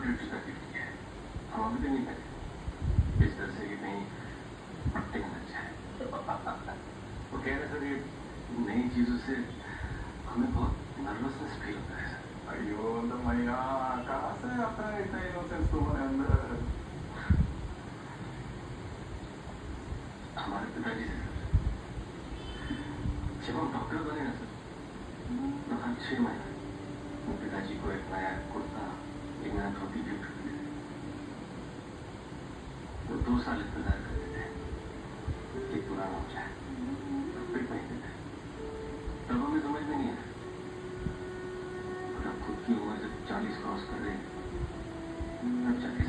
Duty करके की है, हम अभी भी नहीं करें इस तरह से कि कहीं पट्टे न लग जाए। वो कह रहे सर, ये नई चीजों से हमें बहुत नर्वसनेस फील होता है सर। अयो तो मैया, कहाँ से आता है इतना इनोसेंस तुम्हारे अंदर? हमारे पिताजी से सर, जब हम डॉक्टर बने ना सर, तो हर 6 महीने मेरे पिताजी को एक नया कुर्ता, एक नया धोती गिफ्ट करते थे। वो 2 साल इंतजार करते थे कि पुराना हो जाए, फिर पहनते थे। तब हमें समझ में नहीं आया, और अब खुद की उम्र जब 40 क्रॉस कर रही, तब जाके